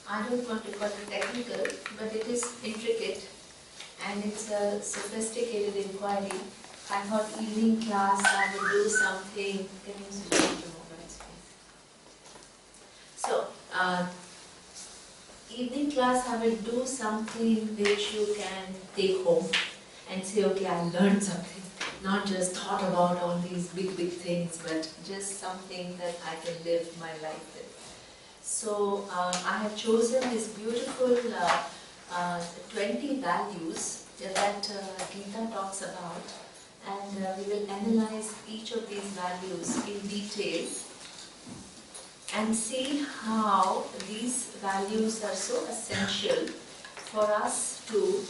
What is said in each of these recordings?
I don't want to call it technical, but it is intricate and it's a sophisticated inquiry. I thought evening class I will do something. Can you switch on the mobiles, please? So, evening class I will do something which you can take home and say, okay, I learned something. Not just thought about all these big things, but just something that I can live my life with. So I have chosen this beautiful 20 values that Gita talks about, and we will analyze each of these values in detail and see how these values are so essential for us to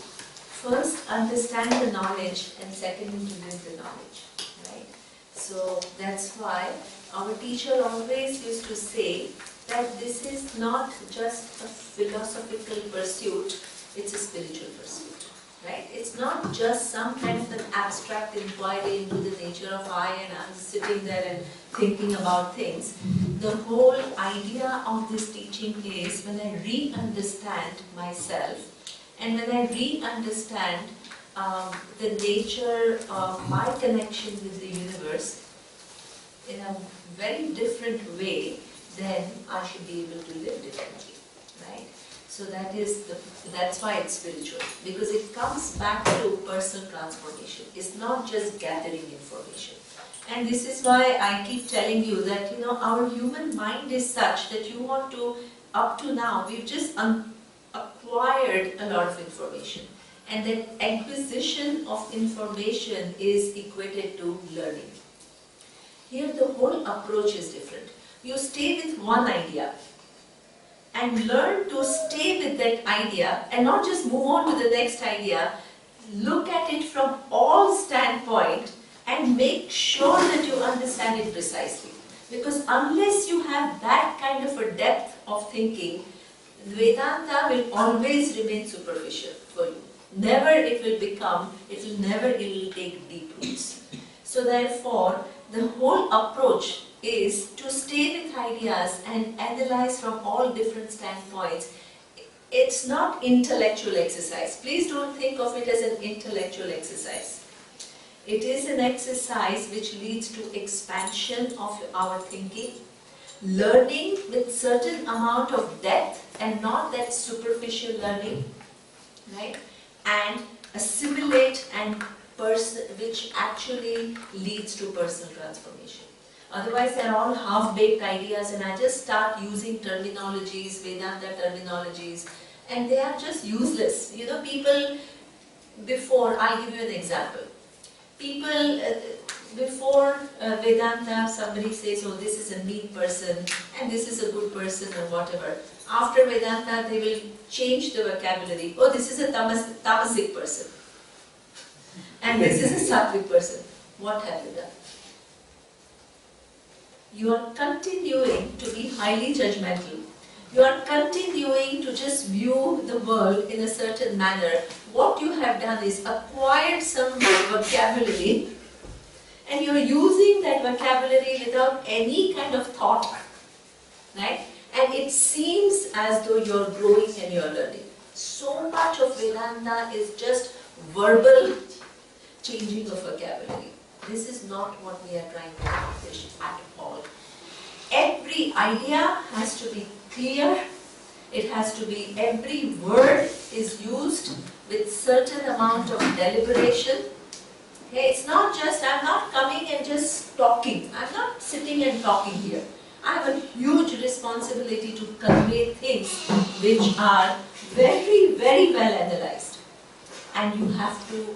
first understand the knowledge and secondly to live the knowledge, right? So that's why our teacher always used to say that this is not just a philosophical pursuit, it's a spiritual pursuit, right? It's not just some kind of an abstract inquiry into the nature of I and I'm sitting there and thinking about things. The whole idea of this teaching is when I re-understand myself, and when I re-understand the nature of my connection with the universe in a very different way, then I should be able to live differently, right? So that's why it's spiritual, because it comes back to personal transformation. It's not just gathering information. And this is why I keep telling you that, our human mind is such that you want to, up to now, we've just acquired a lot of information, and that acquisition of information is equated to learning. Here the whole approach is different. You stay with one idea and learn to stay with that idea and not just move on to the next idea. Look at it from all standpoints and make sure that you understand it precisely, because unless you have that kind of a depth of thinking, Vedanta will always remain superficial for you. Never it will take deep roots. So therefore, the whole approach is to stay with ideas and analyze from all different standpoints. It's not intellectual exercise. Please don't think of it as an intellectual exercise. It is an exercise which leads to expansion of our thinking, learning with certain amount of depth and not that superficial learning, right? And assimilate and which actually leads to personal transformation. Otherwise, they're all half-baked ideas, and I just start using terminologies, Vedanta terminologies, and they are just useless. People before, I'll give you an example. People before Vedanta, somebody says, oh, this is a mean person and this is a good person or whatever. After Vedanta, they will change the vocabulary. Oh, this is a tamasic person and this is a sattvic person. What have you done? You are continuing to be highly judgmental. You are continuing to just view the world in a certain manner. What you have done is acquired some vocabulary, and you're using that vocabulary without any kind of thought, right? And it seems as though you're growing and you're learning. So much of Vedanta is just verbal changing of vocabulary. This is not what we are trying to accomplish at all. Every idea has to be clear. It has to be, every word is used with certain amount of deliberation. Okay, it's not just, I'm not coming and just talking. I'm not sitting and talking here. I have a huge responsibility to convey things which are very, very well analyzed. And you have to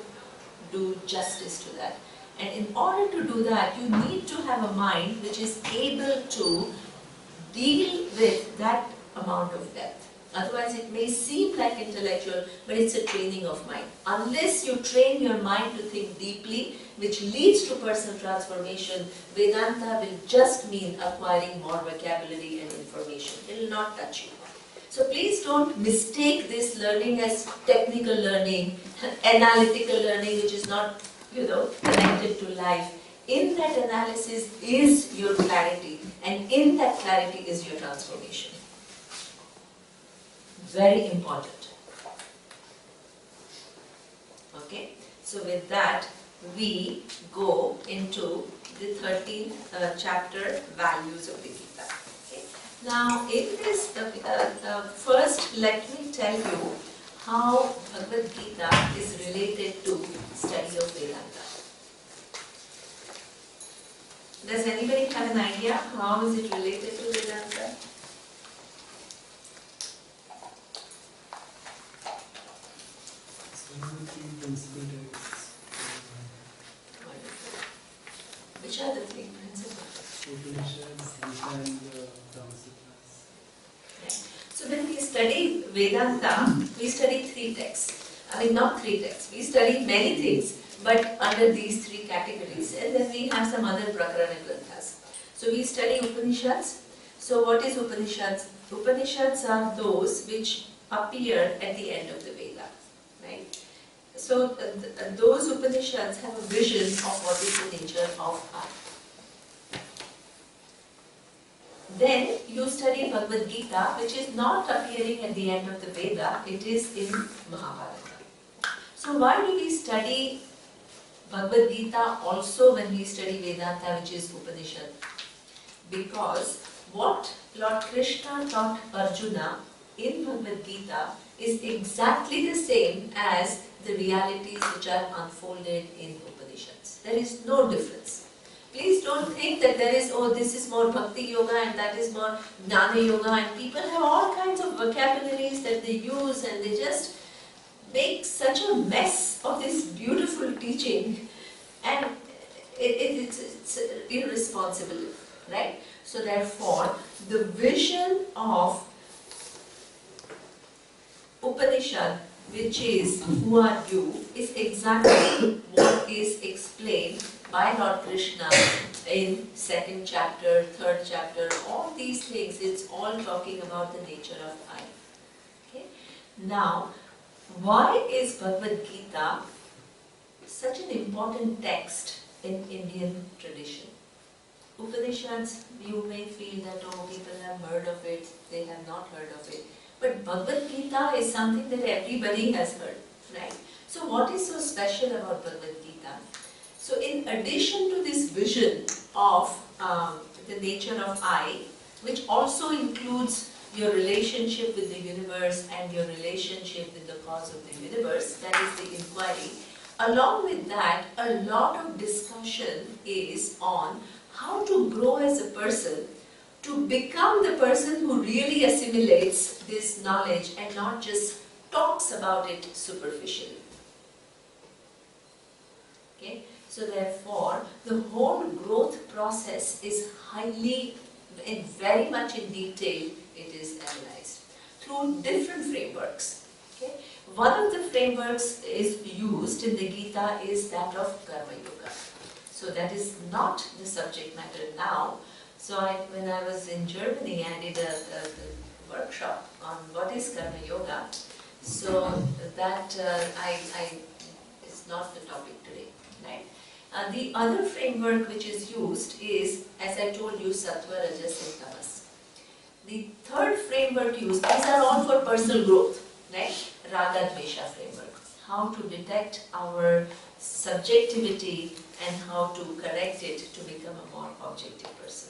do justice to that. And in order to do that, you need to have a mind which is able to deal with that amount of depth. Otherwise, it may seem like intellectual, but it's a training of mind. Unless you train your mind to think deeply, which leads to personal transformation, Vedanta will just mean acquiring more vocabulary and information. It will not touch you. So please don't mistake this learning as technical learning, analytical learning, which is not, connected to life. In that analysis is your clarity, and in that clarity is your transformation. very important. Okay, so with that we go into the 13th chapter, values of the Gita. Okay. Now in this, first let me tell you how Bhagavad Gita is related to study of Vedanta. Does anybody have an idea how is it related to Vedanta? Which are the three principles? Upanishads, Gita and Brahma-sutras. So when we study Vedanta, we study three texts. I mean, not three texts. We study many things, but under these three categories. And then we have some other prakarana granthas. So we study Upanishads. So what is Upanishads? Upanishads are those which appear at the end of the Veda. Right? So those Upanishads have a vision of what is the nature of I. Then you study Bhagavad Gita, which is not appearing at the end of the Veda, it is in Mahabharata. So why do we study Bhagavad Gita also when we study Vedanta, which is Upanishad? Because what Lord Krishna taught Arjuna in Bhagavad Gita is exactly the same as the realities which are unfolded in Upanishads. There is no difference. Please don't think that there is, oh, this is more Bhakti Yoga and that is more Jnana Yoga, and people have all kinds of vocabularies that they use and they just make such a mess of this beautiful teaching, and it's irresponsible, right? So therefore, the vision of Upanishad, which is who are you, is exactly what is explained by Lord Krishna in 2nd chapter, 3rd chapter, all these things. It's all talking about the nature of I. Okay? Now, why is Bhagavad Gita such an important text in Indian tradition? Upanishads, you may feel that, oh, people have heard of it, they have not heard of it. But Bhagavad Gita is something that everybody has heard, right? So what is so special about Bhagavad Gita? So in addition to this vision of the nature of I, which also includes your relationship with the universe and your relationship with the cause of the universe, that is the inquiry, along with that, a lot of discussion is on how to grow as a person, to become the person who really assimilates this knowledge and not just talks about it superficially. Okay? So therefore, the whole growth process is highly and very much in detail, it is analyzed through different frameworks. Okay? One of the frameworks is used in the Gita is that of Karma Yoga. So that is not the subject matter now. So when I was in Germany, I did a workshop on what is Karma Yoga. So that is not the topic today, right? The other framework which is used is, as I told you, Sattva, Rajas and Tamas. The third framework used, these are all for personal growth, right? Raga Dvesha framework. How to detect our subjectivity and how to correct it to become a more objective person.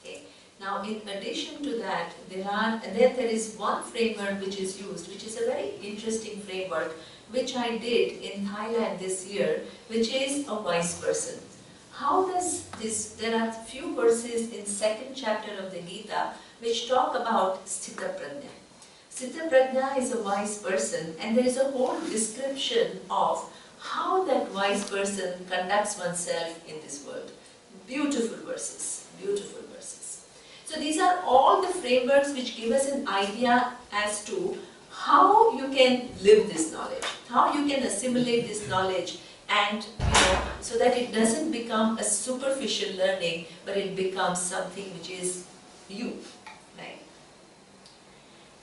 Okay. Now, in addition to that, there is one framework which is used, which is a very interesting framework, which I did in Thailand this year, which is a wise person. How does this? There are few verses in 2nd chapter of the Gita which talk about Sthita Prajna. Sthita Prajna is a wise person, and there is a whole description of how that wise person conducts oneself in this world. Beautiful verses, beautiful verses. So these are all the frameworks which give us an idea as to how you can live this knowledge, how you can assimilate this knowledge, and so that it doesn't become a superficial learning, but it becomes something which is you, right?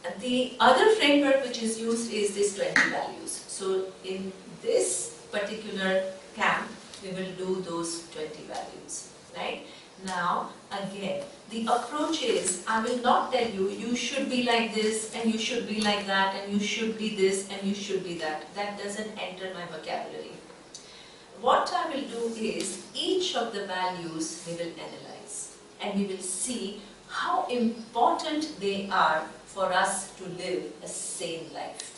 And the other framework which is used is this 20 values. So in this particular camp, we will do those 20 values, right? Now, again, the approach is, I will not tell you, you should be like this, and you should be like that, and you should be this, and you should be that. That doesn't enter my vocabulary. What I will do is, each of the values we will analyze, and we will see how important they are for us to live a sane life.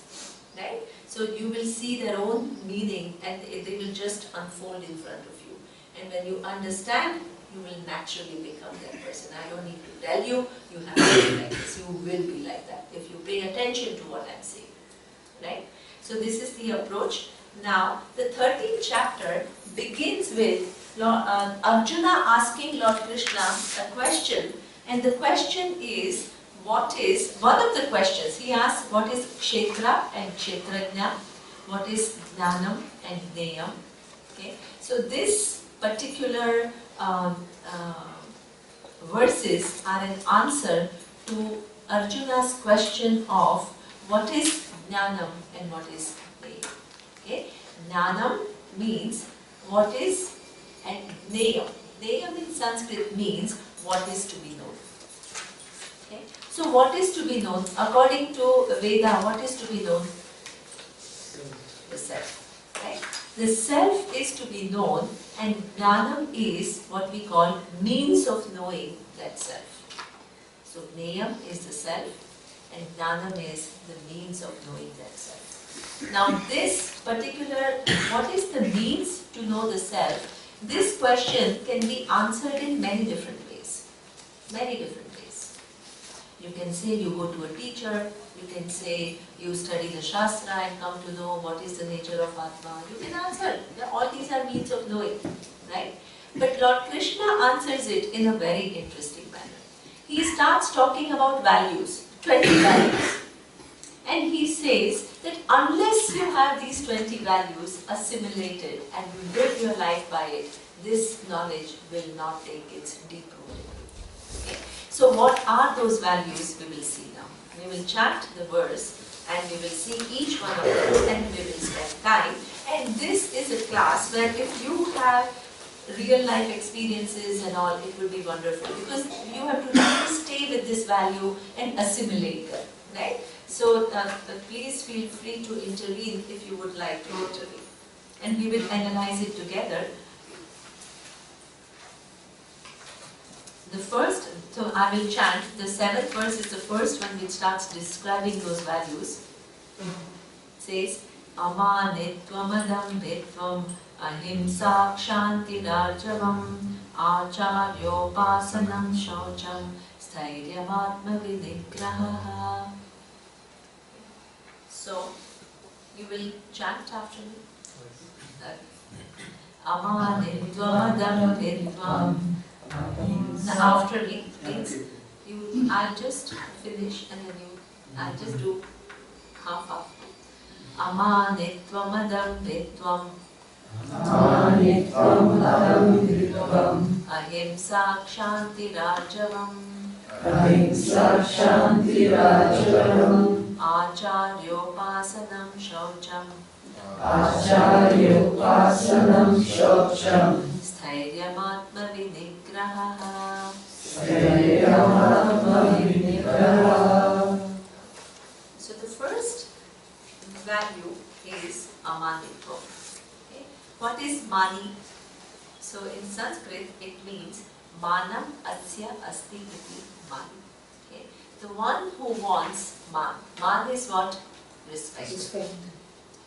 Right? So you will see their own meaning, and they will just unfold in front of you. And when you understand, you will naturally become that person. I don't need to tell you, you have to be like this. You will be like that if you pay attention to what I'm saying. Right? So this is the approach. Now, the 13th chapter begins with Arjuna asking Lord Krishna a question. And the question is, what is, one of the questions, he asks what is Kshetra and Kshetrajna, what is Jnanam and Jneyam. Okay? So this particular verses are an answer to Arjuna's question of what is Jnanam and what is Jneyam. Okay? Jnanam means what is, and Jneyam. Jneyam in Sanskrit means what is to be known. Okay? So what is to be known? According to Veda, what is to be known? The self. Right? The self is to be known, and Jnanam is what we call means of knowing that self. So Jneyam is the self, and Jnanam is the means of knowing that self. Now this particular, what is the means to know the self? This question can be answered in many different ways. Many different ways. You can say you go to a teacher, you can say you study the Shastra and come to know what is the nature of Atma. You can answer. All these are means of knowing, right? But Lord Krishna answers it in a very interesting manner. He starts talking about values, 20 values. And he says that unless you have these 20 values assimilated and you live your life by it, this knowledge will not take its deep root in you. Okay? So what are those values we will see now? We will chant the verse and we will see each one of them and we will spend time. And this is a class where if you have real life experiences and all, it will be wonderful because you have to really stay with this value and assimilate them, right? So please feel free to intervene if you would like to intervene. And we will analyze it together. The first, so I will chant, the 7th verse is the first one which starts describing those values. It says, Amanitvam Adambhitvam Ahimsa Kshantirarjavam Acharyopasanam Shaucham Adhyatma Vidya. So, you will chant after me. Amanitvam Adambhitvam. Now after me, please. I'll just finish and then I'll just do half. Amanitvam Adambhitvam. Amanitvam Adambhitvam. Ahimsa Kshantirarjavam. Ahimsa Kshantirarjavam. Acharyopasanam Shaucham. Acharyopasanam Shaucham. Adhyatma Vidya. So the first value is Amanitvam. Okay? What is Mani? So in Sanskrit it means Manam Asya Asti Iti Mani. Okay? The one who wants Man. Man is what? Respect.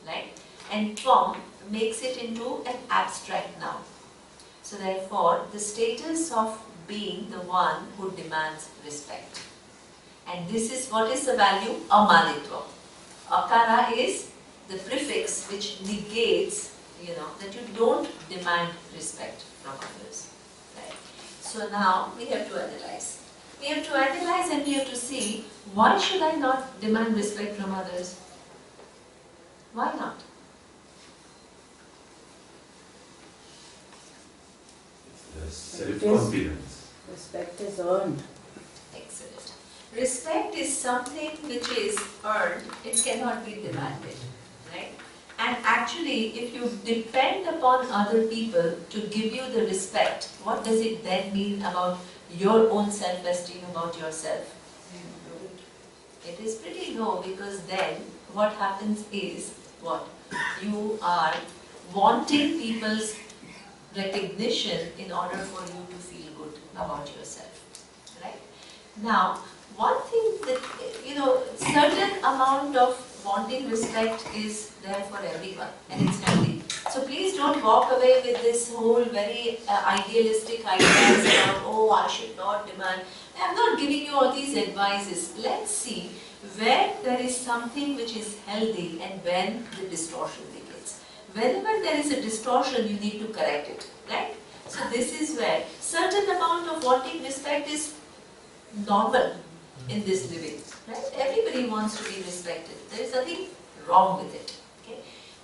Right? And Tvam makes it into an abstract noun. So therefore, the status of being the one who demands respect. And this is, what is the value? Amanitvam. Akara is the prefix which negates, that you don't demand respect from others. Right? So now we have to analyze. We have to analyze and we have to see, why should I not demand respect from others? Why not? Self-confidence. Respect is earned. Excellent. Respect is something which is earned, it cannot be demanded. Right? And actually, if you depend upon other people to give you the respect, what does it then mean about your own self-esteem about yourself? It is pretty low, because then what happens is what? You are wanting people's recognition in order for you to feel good about yourself. Right? Now, one thing that, certain amount of wanting respect is there for everyone, and it's healthy. So please don't walk away with this whole very idealistic ideas about, oh, I should not demand. I'm not giving you all these advices. Let's see where there is something which is healthy and when the distortion begins. Whenever there is a distortion, you need to correct it, right? So this is where certain amount of wanting respect is normal in this living, right? Everybody wants to be respected. There is nothing wrong with it, okay?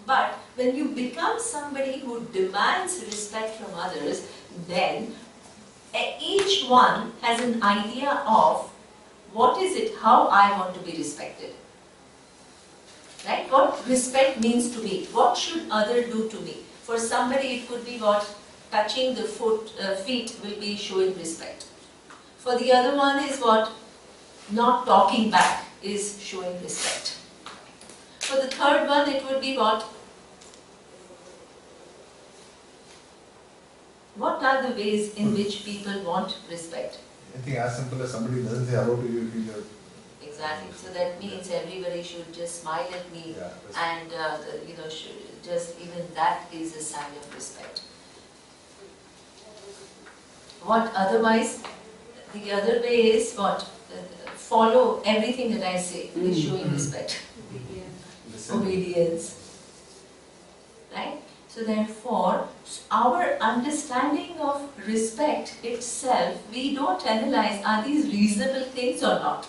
But when you become somebody who demands respect from others, then each one has an idea of what is it, how I want to be respected. Right? What respect means to me. What should other do to me? For somebody it could be what? Touching the feet will be showing respect. For the other one is what? Not talking back is showing respect. For the third one it would be what? What are the ways in which people want respect? I think as simple as somebody doesn't say hello to you, if you just... Exactly. So that means everybody should just smile at me, and just even that is a sign of respect. What otherwise? The other way is what? Follow everything that I say is showing respect. Obedience. Right? So therefore, our understanding of respect itself, we don't analyze, are these reasonable things or not?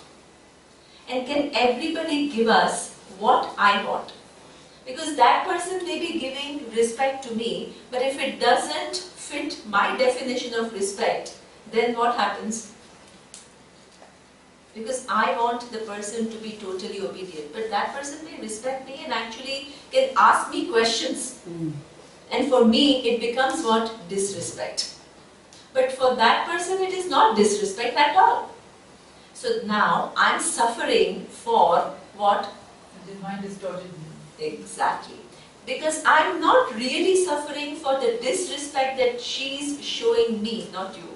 And can everybody give us what I want? Because that person may be giving respect to me, but if it doesn't fit my definition of respect, then what happens? Because I want the person to be totally obedient, but that person may respect me and actually can ask me questions. And for me, it becomes what? Disrespect. But for that person, it is not disrespect at all. So now, I'm suffering for what? Divine distorted. Exactly. Because I'm not really suffering for the disrespect that she's showing me, not you.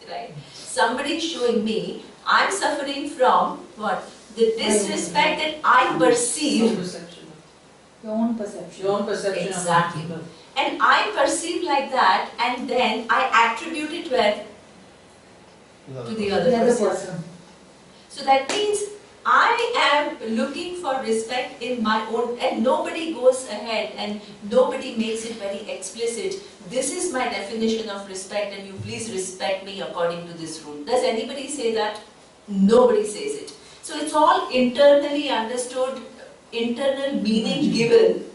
Right? Somebody showing me, I'm suffering from what? The disrespect that I perceive. Your own perception. Your own perception. Exactly. And I perceive like that, and then I attribute it where? To the other person. So that means I am looking for respect in my own, and nobody goes ahead and nobody makes it very explicit. This is my definition of respect, and you please respect me according to this rule. Does anybody say that? Nobody says it. So it's all internally understood, internal meaning given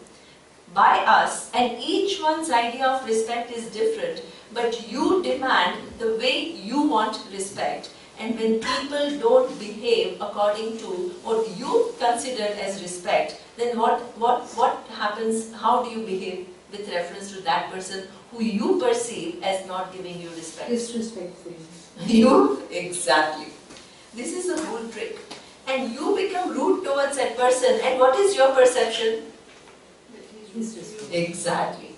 by us, and each one's idea of respect is different, but you demand the way you want respect. And when people don't behave according to what you consider as respect, then what happens? How do you behave with reference to that person who you perceive as not giving you respect? Disrespectful. You? Exactly. This is the whole trick. And you become rude towards that person, and what is your perception? Exactly.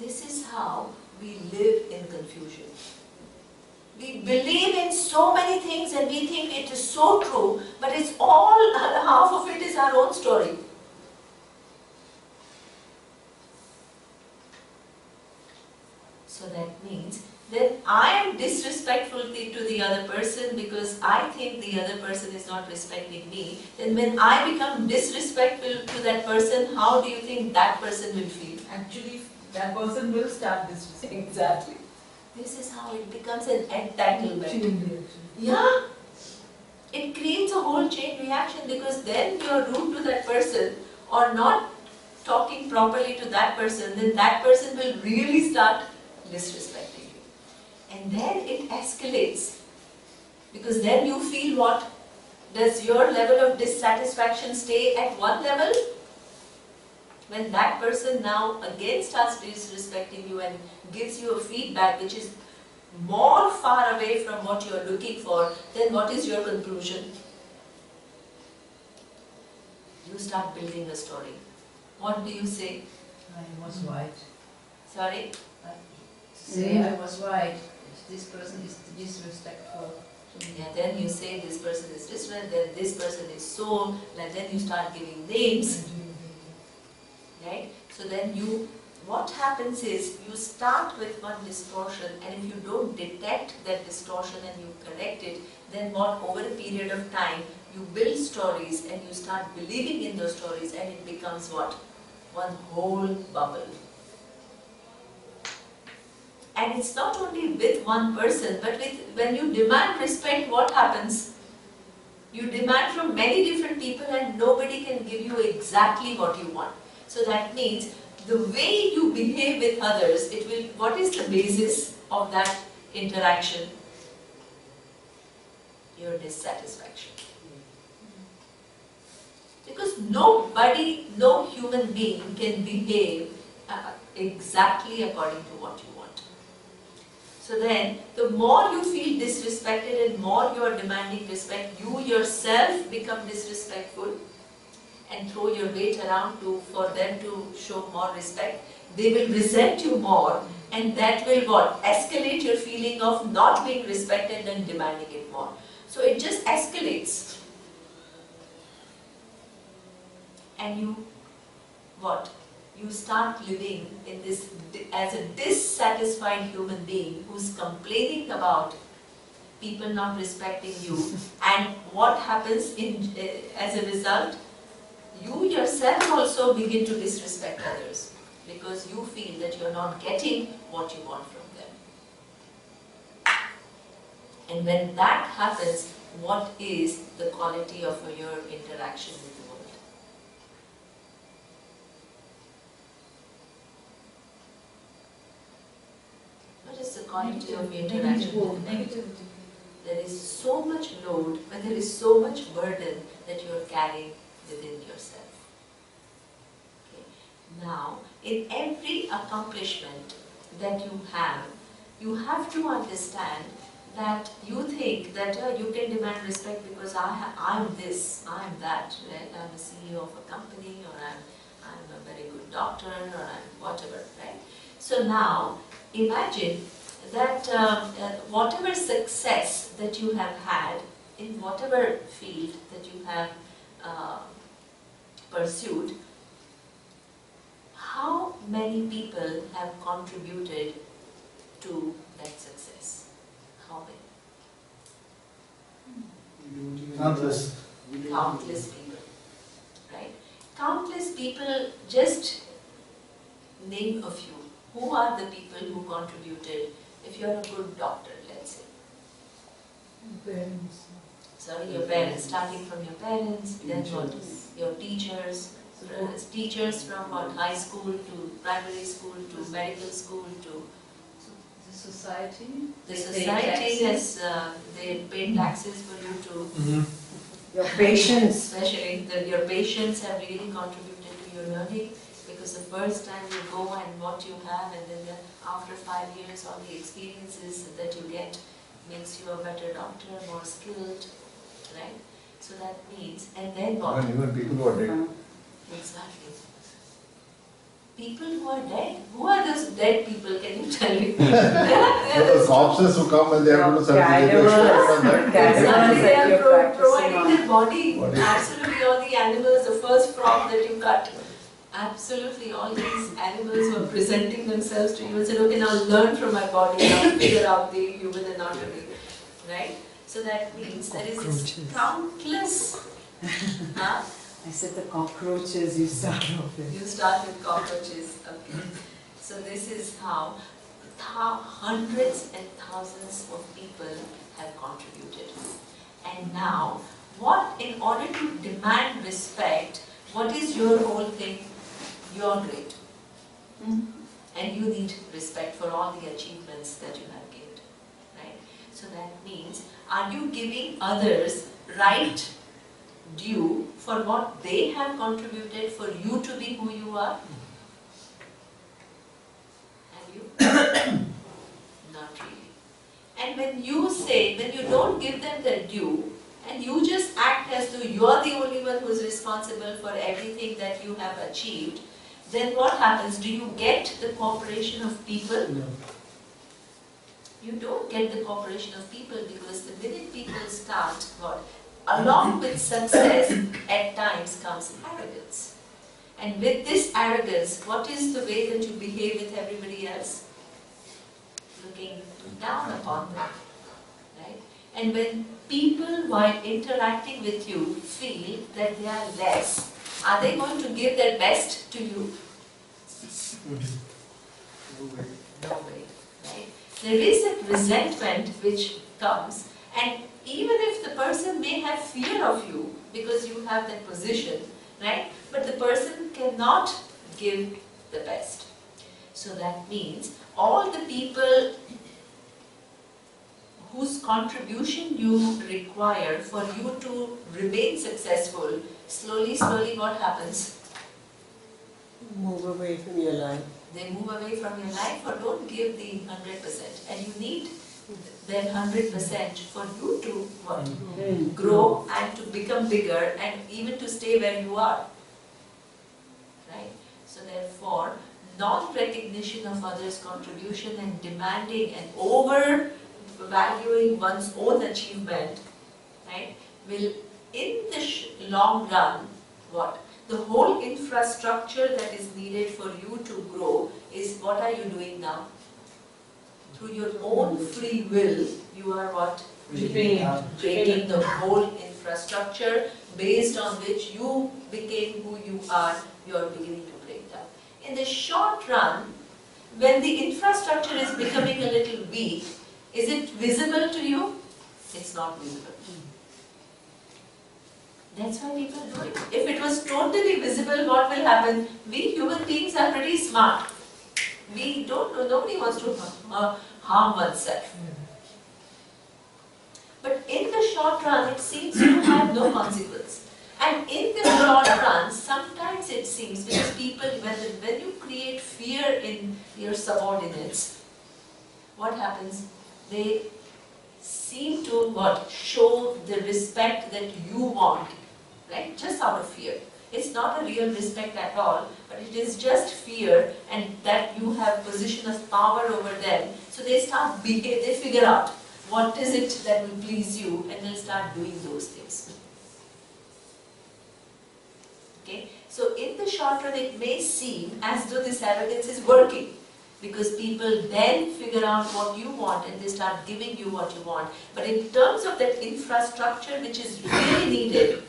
This is how we live in confusion. We believe in so many things and we think it is so true, but it's all, half of it is our own story. So that means that I am disrespectful to the other person because I think the other person is not respecting me. Then when I become disrespectful to that person, how do you think that person will feel? Actually, that person will start disrespecting. Exactly. This is how it becomes an entanglement. Yeah. It creates a whole chain reaction, because then you are rude to that person or not talking properly to that person, then that person will really start disrespecting you. And then it escalates, because then you feel what? Does your level of dissatisfaction stay at one level? When that person now again starts disrespecting you and gives you a feedback which is more far away from what you are looking for, then what is your conclusion? You start building a story. What do you say? I was right. Sorry? Say I was right. This person is disrespectful. Yeah, then you say this person is different, then this person is so, and then you start giving names. Right? So then what happens is, you start with one distortion, and if you don't detect that distortion and you correct it, then what, over a period of time, you build stories and you start believing in those stories, and it becomes what? One whole bubble. And it's not only with one person, but when you demand respect, what happens? You demand from many different people and nobody can give you exactly what you want. So that means the way you behave with others, what is the basis of that interaction? Your dissatisfaction. Because nobody, no human being can behave exactly according to what you want. So then, the more you feel disrespected and more you are demanding respect, you yourself become disrespectful and throw your weight around for them to show more respect. They will resent you more, and that will what? Escalate your feeling of not being respected and demanding it more. So it just escalates. And you, what? You start living in this as a dissatisfied human being who's complaining about people not respecting you. And what happens as a result? You yourself also begin to disrespect others because you feel that you're not getting what you want from them. And when that happens, what is the quality of your interaction with the world? What is the quality of your interaction with the world? Negativity. There is so much load, but there is so much burden that you are carrying within yourself. Okay. Now, in every accomplishment that you have to understand that you think that you can demand respect because I'm this, I'm that, right? I'm a CEO of a company, or I'm a very good doctor, or I'm whatever, right? So now, imagine that whatever success that you have had in whatever field that you have pursued, how many people have contributed to that success? How many? Countless. Countless people, right? Countless people, just name a few. Who are the people who contributed? If you're a good doctor, let's say. Parents. Sorry, your parents, starting from your parents, then what? Your teachers, teachers from what? High school to primary school to medical school to The society. the society has they pay taxes for you to. Your patience. Especially your patients have really contributed to your learning, because the first time you go and what you have, and then after 5 years all the experiences that you get makes you a better doctor, more skilled, right? So that means, and then what? Even people who are dead. Exactly. People who are dead? Who are those dead people? Can you tell me? The corpses who come and they have to do certificate on that. Exactly, they that are you're providing their body. Body. Absolutely, all the animals, the first frog that you cut. Absolutely, all these animals were presenting themselves to you and said, okay, now learn from my body, now figure out the human anatomy, right? So that means there is this countless. Huh? I said the cockroaches you start off with. You start with cockroaches, okay. So this is how hundreds and thousands of people have contributed. And now, in order to demand respect, what is your whole thing? You're great. And you need respect for all the achievements that you have gained, right? So that means, are you giving others right due for what they have contributed for you to be who you are? Have you? Not really. And when you don't give them their due, and you just act as though you are the only one who is responsible for everything that you have achieved, then what happens? Do you get the cooperation of people? No. You don't get the cooperation of people, because the minute people start, along with success, at times comes arrogance. And with this arrogance, what is the way that you behave with everybody else? Looking down upon them, right? And when people, while interacting with you, feel that they are less, are they going to give their best to you? No way. No way, right? There is a resentment which comes, and even if the person may have fear of you because you have that position, right? But the person cannot give the best. So that means all the people whose contribution you require for you to remain successful, slowly what happens? Move away from your life. They move away from your life, or don't give the 100%. And you need their 100% for you to what? Grow and to become bigger and even to stay where you are. Right? So therefore, non-recognition of others' contribution and demanding and overvaluing one's own achievement, right, will in the long run, what? The whole infrastructure that is needed for you to grow is, what are you doing now? Through your own free will, you are what? Breaking the whole infrastructure based on which you became who you are, you are beginning to break down. In the short run, when the infrastructure is becoming a little weak, is it visible to you? It's not visible. That's why people do it. If it was totally visible, what will happen? We human beings are pretty smart. We don't know, nobody wants to harm oneself. But in the short run, it seems to have no consequence. And in the short run, sometimes it seems, because people, when you create fear in your subordinates, what happens? They seem to show the respect that you want. Right? Just out of fear. It's not a real respect at all, but it is just fear, and that you have position of power over them. So they they figure out what is it that will please you, and they'll start doing those things. Okay? So in the short run, it may seem as though this arrogance is working, because people then figure out what you want and they start giving you what you want. But in terms of that infrastructure which is really needed,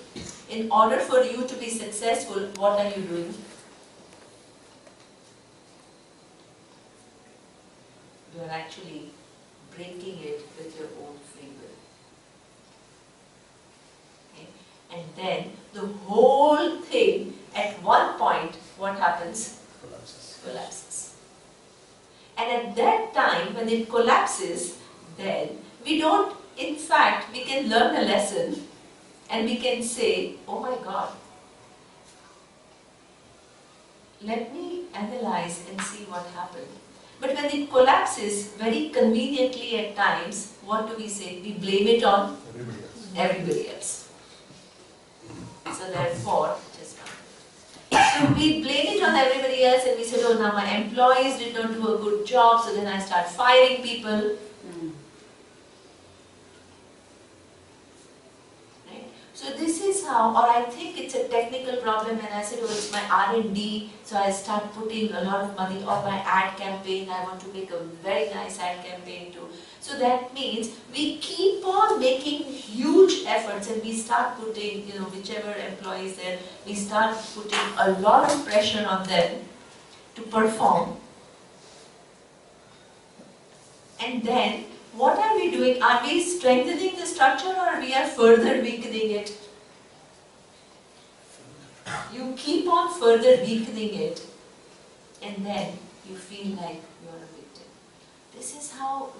in order for you to be successful, what are you doing? You are actually breaking it with your own free will. Okay? And then the whole thing, at one point, what happens? Collapses. And at that time, when it collapses, then we don't, in fact, we can learn a lesson. And we can say, oh my God, let me analyze and see what happened. But when it collapses, very conveniently at times, what do we say? We blame it on everybody else. So therefore, so we blame it on everybody else, and we said, oh, now my employees did not do a good job, so then I start firing people. So this is how, or I think it's a technical problem, and I said, oh, it's my R&D, so I start putting a lot of money on my ad campaign. I want to make a very nice ad campaign too. So that means we keep on making huge efforts, and we start putting, whichever employee is there, we start putting a lot of pressure on them to perform. And then, what are we doing? Are we strengthening the structure, or we are further weakening it? You keep on further weakening it, and then you feel like you are a victim. This is how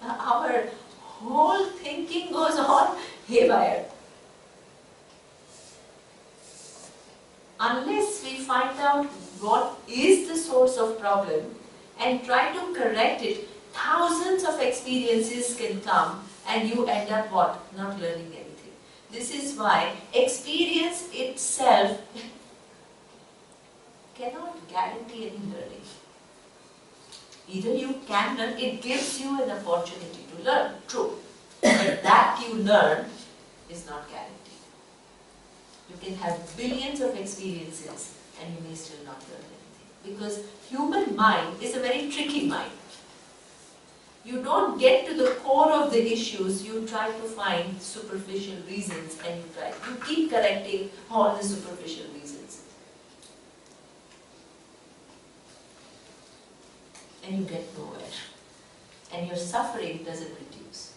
our whole thinking goes on haywire. unless we find out what is the source of problem and try to correct it, thousands of experiences can come and you end up what? Not learning anything. This is why experience itself cannot guarantee any learning. Either you can learn, it gives you an opportunity to learn, true. But that you learn is not guaranteed. You can have billions of experiences and you may still not learn anything. Because human mind is a very tricky mind. You don't get to the core of the issues, you try to find superficial reasons and you keep correcting all the superficial reasons. And you get nowhere. And your suffering doesn't reduce.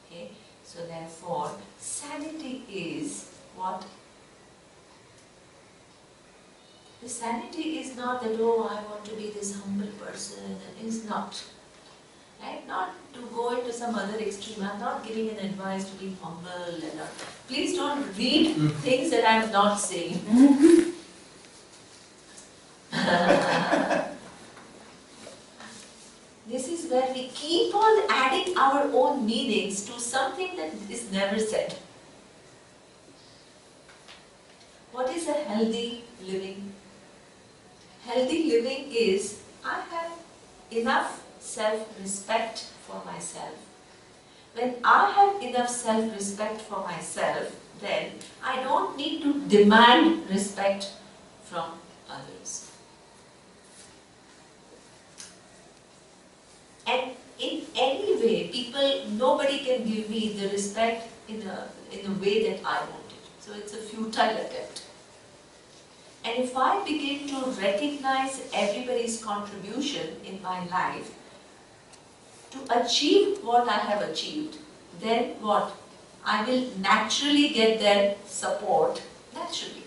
Okay? So therefore, sanity is what? The sanity is not that, oh, I want to be this humble person. It's not. Right? Not to go into some other extreme. I'm not giving an advice to be humble. And not. Please don't read things that I'm not saying. This is where we keep on adding our own meanings to something that is never said. What is a healthy living? Healthy living is, I have enough self-respect for myself. When I have enough self-respect for myself, then I don't need to demand respect from others. And in any way, nobody can give me the respect in a way that I want it. So it's a futile attempt. And if I begin to recognize everybody's contribution in my life to achieve what I have achieved, then what? I will naturally get their support, naturally,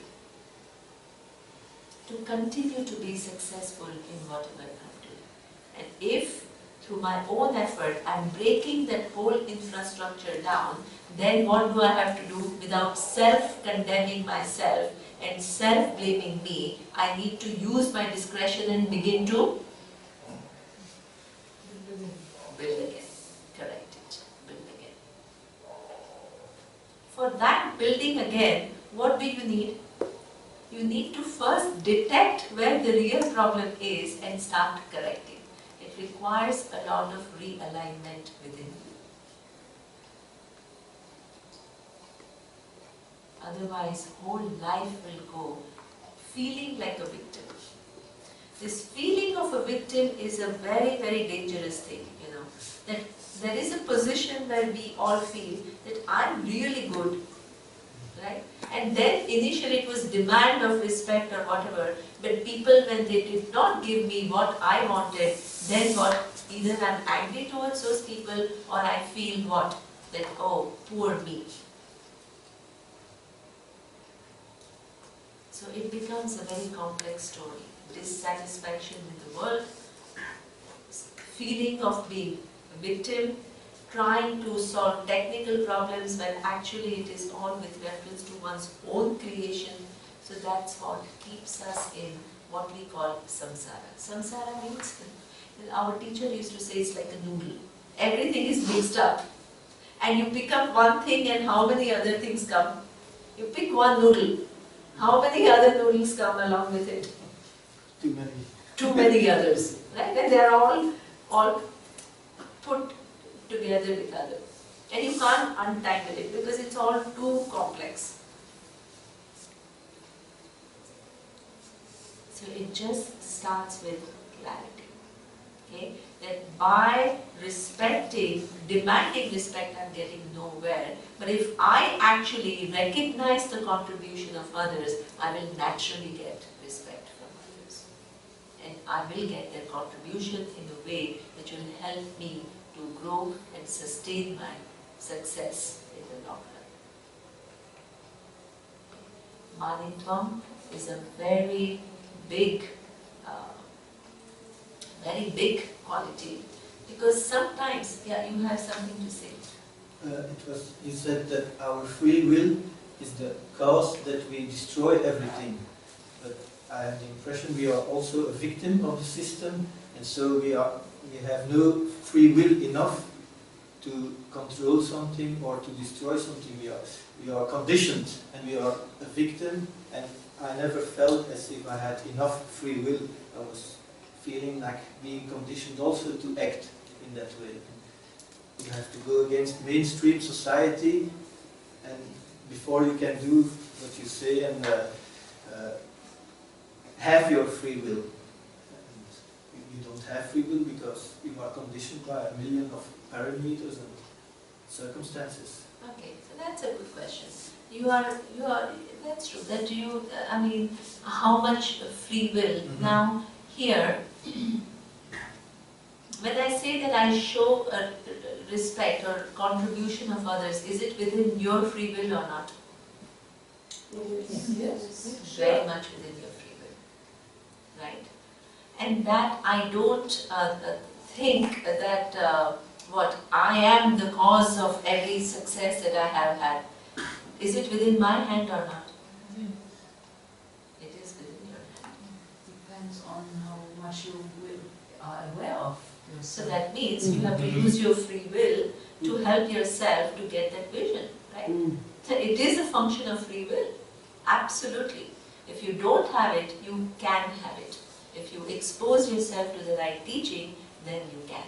to continue to be successful in whatever I'm doing. And if through my own effort I'm breaking that whole infrastructure down, then what do I have to do without self-condemning myself and self-blaming me? I need to use my discretion and begin to build again, correct it, build again. For that building again, what do you need? You need to first detect where the real problem is and start correcting. It requires a lot of realignment within you. Otherwise, whole life will go feeling like a victim. This feeling of a victim is a very, very dangerous thing, you know. That there is a position where we all feel that I'm really good, right? And then initially it was demand of respect or whatever, but people, when they did not give me what I wanted, then what? Either I'm angry towards those people or I feel what? That, oh, poor me. So it becomes a very complex story. Dissatisfaction with the world, feeling of being a victim, trying to solve technical problems when actually it is all with reference to one's own creation. So that's what keeps us in what we call samsara. Samsara means, our teacher used to say, it's like a noodle. Everything is mixed up. And you pick up one thing and how many other things come? You pick one noodle. How many other noodles come along with it? Too many. Too many others, right? And they're all put together with others. And you can't untangle it because it's all too complex. So it just starts with clarity. Okay? That by respecting, demanding respect, I'm getting nowhere. But if I actually recognize the contribution of others, I will naturally get respect from others. And I will get their contribution in a way which will help me to grow and sustain my success in the long run. Amanitvam is a very big quality, because sometimes, yeah, you have something to say. You said that our free will is the cause that we destroy everything. But I have the impression we are also a victim of the system, and so we have no free will enough to control something or to destroy something. We are conditioned, and we are a victim, and I never felt as if I had enough free will. I was feeling like being conditioned also to act in that way. You have to go against mainstream society, and before you can do what you say and have your free will. And you don't have free will because you are conditioned by a million of parameters and circumstances. Okay, so that's a good question. That's true. That how much free will? Now, here, when I say that I show a respect or contribution of others, is it within your free will or not? Yes. Very much within your free will, right? And that I don't think that I am the cause of every success that I have had. Is it within my hand or not? It is within your hand. Depends on how much you are aware of yourself. So that means you have to use your free will to help yourself to get that vision, right? So it is a function of free will, absolutely. If you don't have it, you can have it. If you expose yourself to the right teaching, then you can.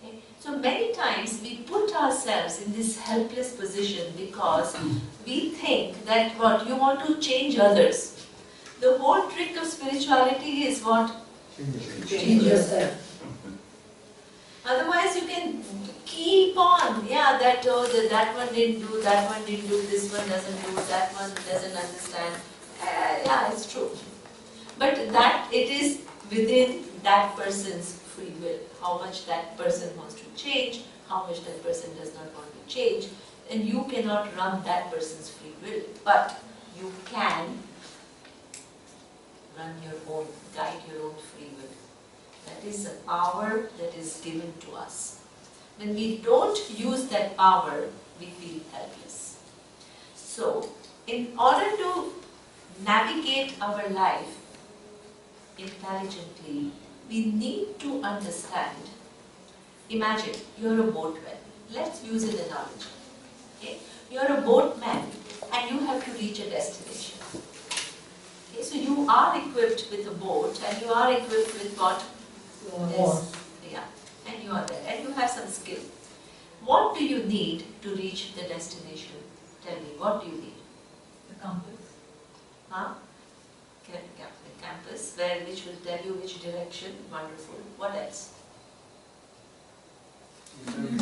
Okay? So many times we put ourselves in this helpless position because we think that you want to change others. The whole trick of spirituality is what? Change yourself. Otherwise you can keep on, that one didn't do, that one didn't do, this one doesn't do, that one doesn't understand. It's true. But that it is within that person's free will, how much that person wants to change, how much that person does not want to change, and you cannot run that person's free will, but you can run your own, guide your own free will. That is a power that is given to us. When we don't use that power, we feel helpless. So, in order to navigate our life intelligently, we need to understand. Imagine, you're a boatman. Let's use an analogy. Okay? You're a boatman and you have to reach a destination. Okay? So you are equipped with a boat and you are equipped with what? And you are there and you have some skill. What do you need to reach the destination? Tell me, what do you need? The compass. The compass, which will tell you which direction. Wonderful. What else?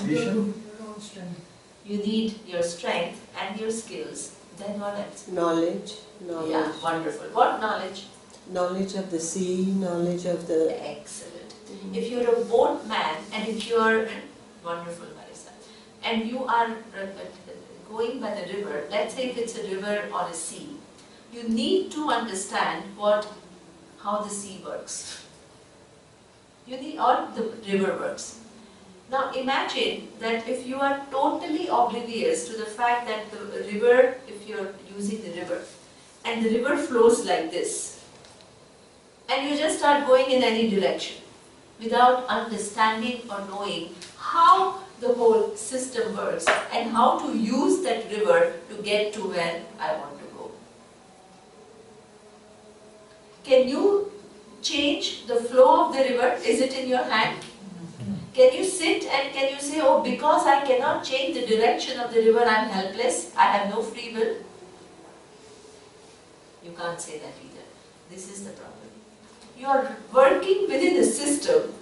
Your own strength. You need your strength and your skills. Then what else? Knowledge. Yeah, wonderful. What knowledge? Knowledge of the sea, knowledge of the... Excellent. If you're a boatman and if you're... Wonderful, Marisa. And you are going by the river, let's say if it's a river or a sea, you need to understand how the sea works. Or the river works. Now imagine that if you are totally oblivious to the fact that the river, if you're using the river, and the river flows like this, and you just start going in any direction without understanding or knowing how the whole system works and how to use that river to get to where I want to go. Can you change the flow of the river? Is it in your hand? Can you sit and can you say, oh, because I cannot change the direction of the river, I am helpless, I have no free will? You can't say that either. This is the problem. You are working within a system.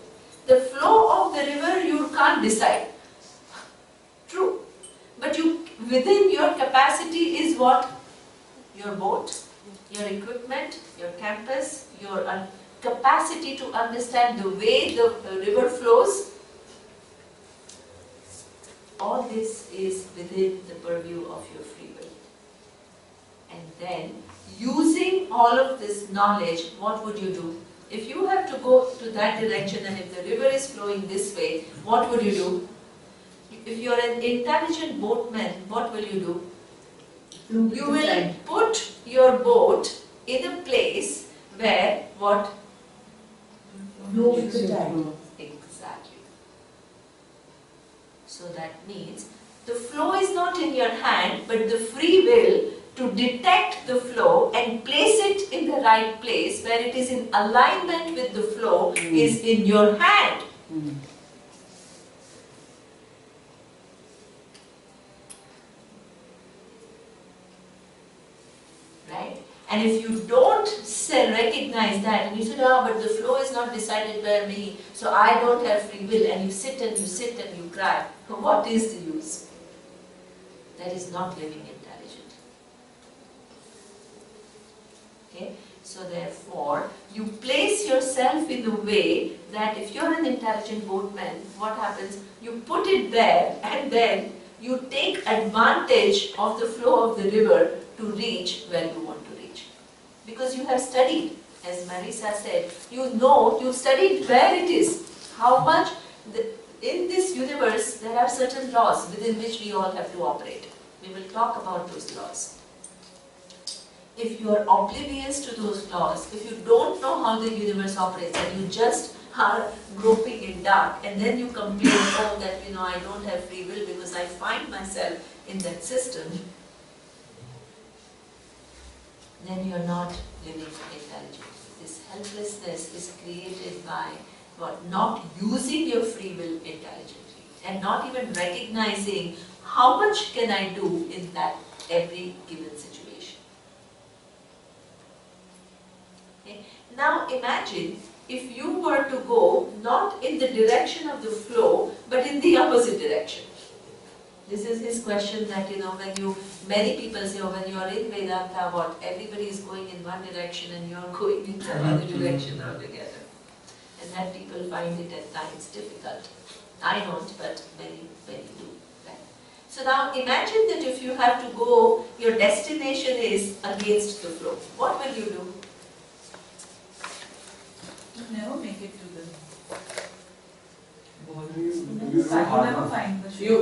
The flow of the river you can't decide. True. But within your capacity is what? Your boat, your equipment, your campus, your capacity to understand the way the river flows. All this is within the purview of your free will. And then, using all of this knowledge, what would you do? If you have to go to that direction and if the river is flowing this way, what would you do? if you're an intelligent boatman, what will you do? Flew You with the will tide. put your boat in a place where what? Flew with the tide. Exactly. So that means the flow is not in your hand, but the free will to detect the flow and place it in the right place where it is in alignment with the flow is in your hand. Right? And if you don't recognize that and you say, oh, but the flow is not decided by me, so I don't have free will, and you sit and you cry, what is the use? That is not living intelligent. Okay? So therefore, you place yourself in a way that if you're an intelligent boatman, what happens? You put it there and then you take advantage of the flow of the river to reach where you want to reach. Because you have studied, as Marisa said, you've studied where it is, how much, in this universe there are certain laws within which we all have to operate. We will talk about those laws. If you are oblivious to those laws, if you don't know how the universe operates and you just are groping in dark and then you complain, oh, that I don't have free will because I find myself in that system, then you are not living intelligent. This helplessness is created by what? Not using your free will intelligently and not even recognizing how much can I do in that every given situation. Okay? Now imagine if you were to go not in the direction of the flow but in the opposite direction. This is his question that many people say, when you are in Vedanta, what? Everybody is going in one direction and you are going in another direction altogether. And that people find it at times difficult. I don't, but many do. Right? So now imagine that if you have to go, your destination is against the flow. What will you do? You never make it to the... You never find the shore. You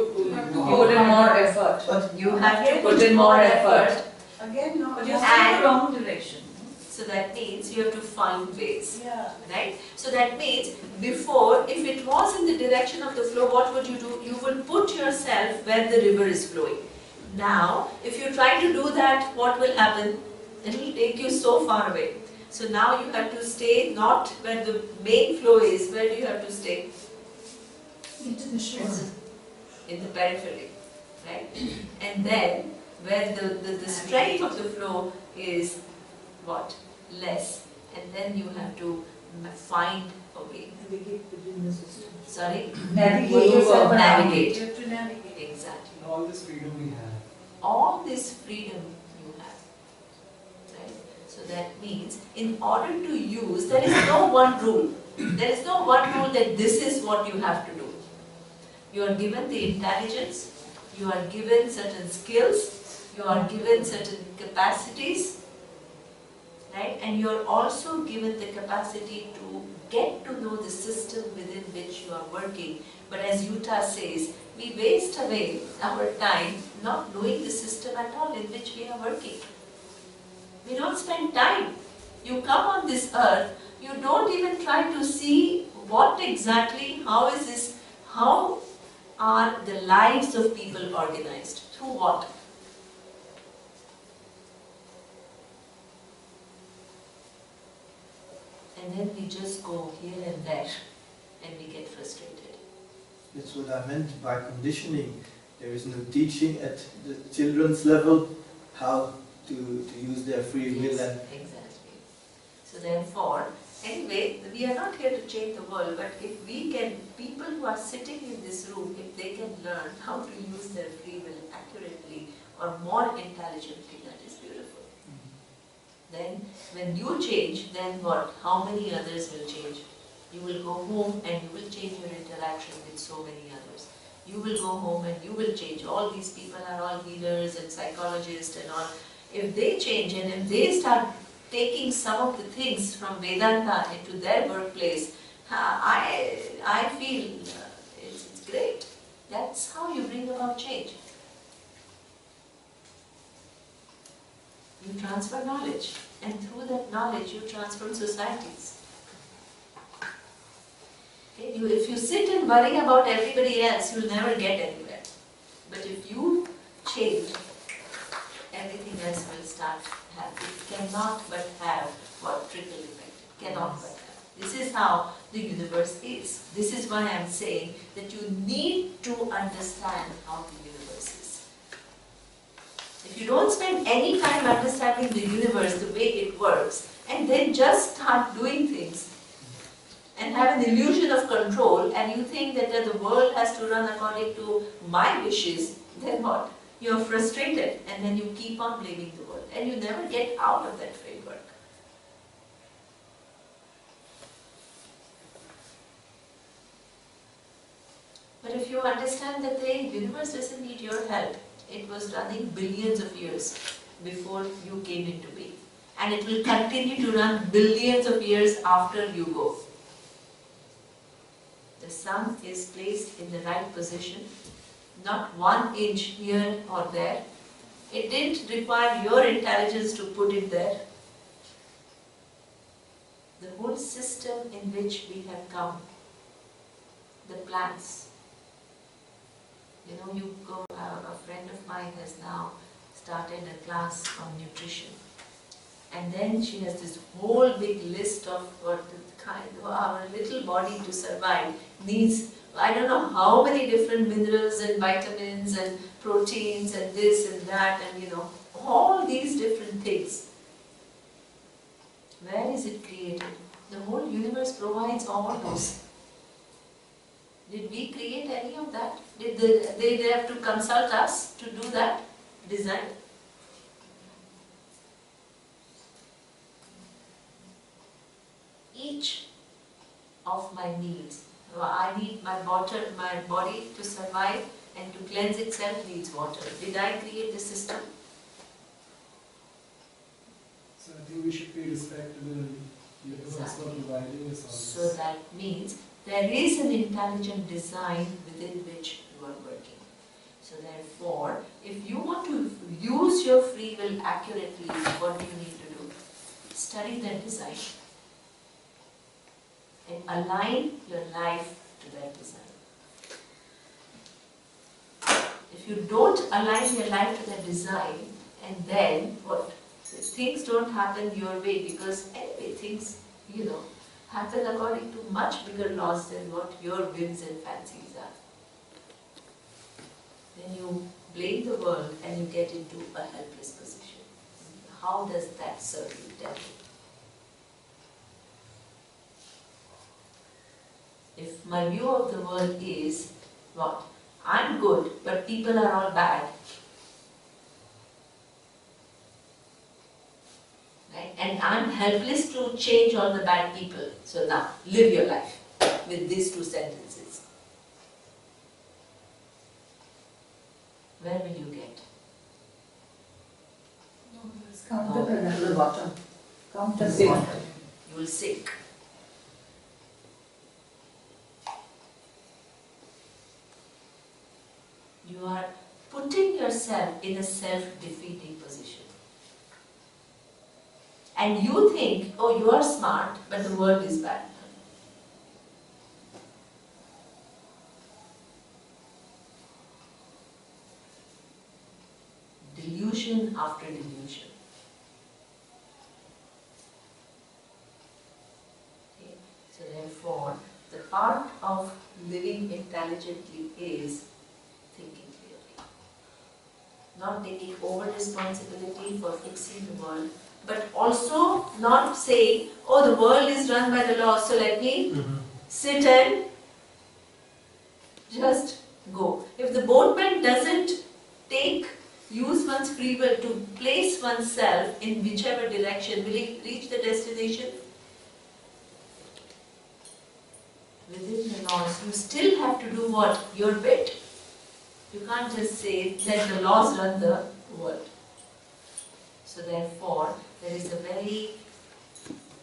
put in more effort. But You have to Put in more effort. Again, no. But And- you're still in the wrong direction. So that means you have to find ways. Yeah. Right? So that means before, if it was in the direction of the flow, what would you do? You would put yourself where the river is flowing. Now, if you try to do that, what will happen? It will take you so far away. So now you have to stay not where the main flow is. Where do you have to stay? Into the shore. In the periphery. Right? And then, where the strength of the flow is what? Less. And then you have to find a way. Navigate within the system. Sorry? Navigate yourself around. Navigate. You have to navigate. Exactly. all this freedom we have. All this freedom you have. Right? So that means in order to use, there is no one rule. There is no one rule that this is what you have to do. You are given the intelligence, you are given certain skills, you are given certain capacities, right? And you are also given the capacity to get to know the system within which you are working. But as Yuta says, we waste away our time not knowing the system at all in which we are working. We don't spend time. You come on this earth, you don't even try to see what exactly, how are the lives of people organized? Through what? And then we just go here and there and we get frustrated. that's what I meant by conditioning. There is no teaching at the children's level how to use their free will. Yes, And exactly. So therefore, anyway, we are not here to change the world, but if we can, people who are sitting in this room, if they can learn how to use their free will accurately or more intelligently, that is beautiful. Then, when you change, then what? How many others will change? You will go home and you will change your interaction with so many others. You will go home and you will change. All these people are all healers and psychologists and all. If they change and if they start taking some of the things from Vedanta into their workplace, I feel it's great. That's how you bring about change. You transfer knowledge, and through that knowledge you transform societies. Okay? If you sit and worry about everybody else, you'll never get anywhere. But if you change, everything else will start happening. It cannot but have what trickle effect. It cannot but have. This is how the universe is. This is why I'm saying that you need to understand how the universe is. If you don't spend any time understanding the universe, the way it works, and then just start doing things and have an illusion of control, and you think that the world has to run according to my wishes, then what? You're frustrated, and then you keep on blaming the world, and you never get out of that framework. But if you understand that the universe doesn't need your help, it was running billions of years before you came into being. And it will continue to run billions of years after you go. The sun is placed in the right position, not 1 inch here or there. It didn't require your intelligence to put it there. The whole system in which we have come, the plants. You know, a friend of mine has now started a class on nutrition. And then she has this whole big list of what our little body to survive needs, I don't know how many different minerals and vitamins and proteins and this and that and all these different things. Where is it created? The whole universe provides all those. Did we create any of that? Did they have to consult us to do that design? Each of my needs. I need my body to survive and to cleanse itself needs water. Did I create the system? So I think we should pay respect to the universe for providing us all this. So that means there is an intelligent design within which you are working. So therefore, if you want to use your free will accurately, what do you need to do? Study that design. And align your life to that design. If you don't align your life to that design, and then what? Things don't happen your way because anyway things, happen according to much bigger laws than what your whims and fancies are. Then you blame the world and you get into a helpless position. How does that serve you? Tell me. If my view of the world is, what? I'm good, but people are all bad. Right? And I'm helpless to change all the bad people. So now, live your life with these 2 sentences. Where will you get? Counterproductive. To the bottom. Counterproductive. You will sink. You are putting yourself in a self-defeating position. And you think, oh, you are smart, but the world is bad. Delusion after delusion. Okay. So therefore, the part of living intelligently is thinking clearly. Not taking over responsibility for fixing the world, but also not saying, oh, the world is run by the law, so let me sit and just go. If the boatman doesn't use one's free will to place oneself in whichever direction, will he reach the destination? Within the laws, you still have to do what? Your bit. You can't just say that the laws run the world. So therefore, there is a very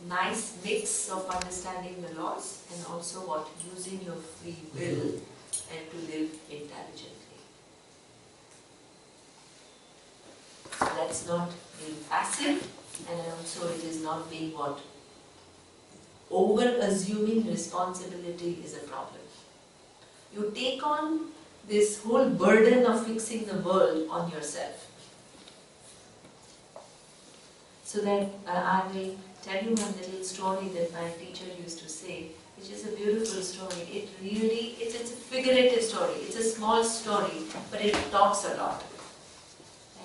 nice mix of understanding the laws and also what? Using your free will and to live intelligently. So that's not being passive, and also it is not being what? Over-assuming responsibility is a problem. You take on this whole burden of fixing the world on yourself. So that I will tell you one little story that my teacher used to say, which is a beautiful story. It's a figurative story. It's a small story, but it talks a lot.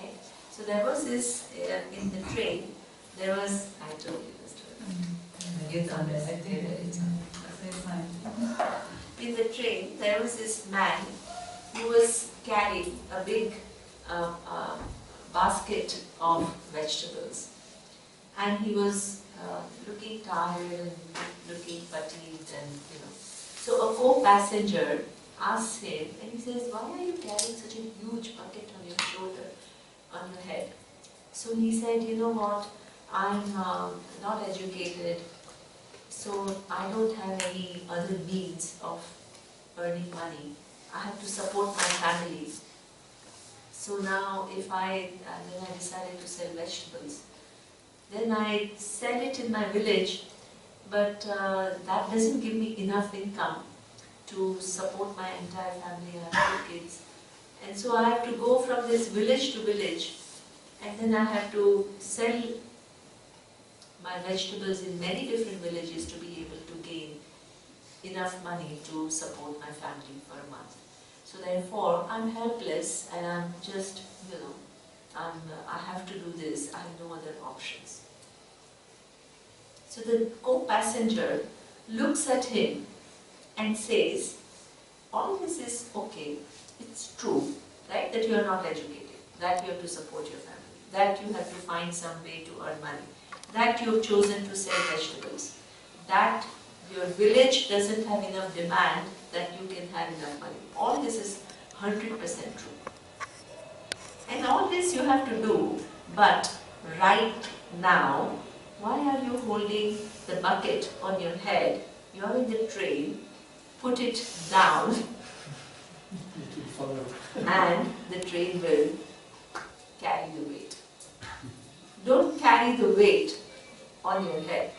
Right? So there was this, in the train, there was, I told you the story. It's on there. I did it. It's fine. In the train, there was this man who was carrying a big basket of vegetables. And he was looking tired and looking fatigued and, So a co-passenger asks him, and he says, why are you carrying such a huge bucket on your shoulder, on your head? So he said, you know what, I'm not educated, so I don't have any other means of earning money. I have to support my family. So now then I decided to sell vegetables. Then I sell it in my village, but that doesn't give me enough income to support my entire family. I have 2 kids. And so I have to go from this village to village, and then I have to sell my vegetables in many different villages to be able to gain enough money to support my family for a month. So therefore, I'm helpless and I'm just, I have to do this, I have no other options. So the co-passenger looks at him and says, all this is okay, it's true, right, that you are not educated, that you have to support your family, that you have to find some way to earn money, that you have chosen to sell vegetables, that your village doesn't have enough demand that you can have enough money. All this is 100% true. And all this you have to do, but right now, why are you holding the bucket on your head? You are in the train, put it down, and the train will carry the weight. Don't carry the weight on your head.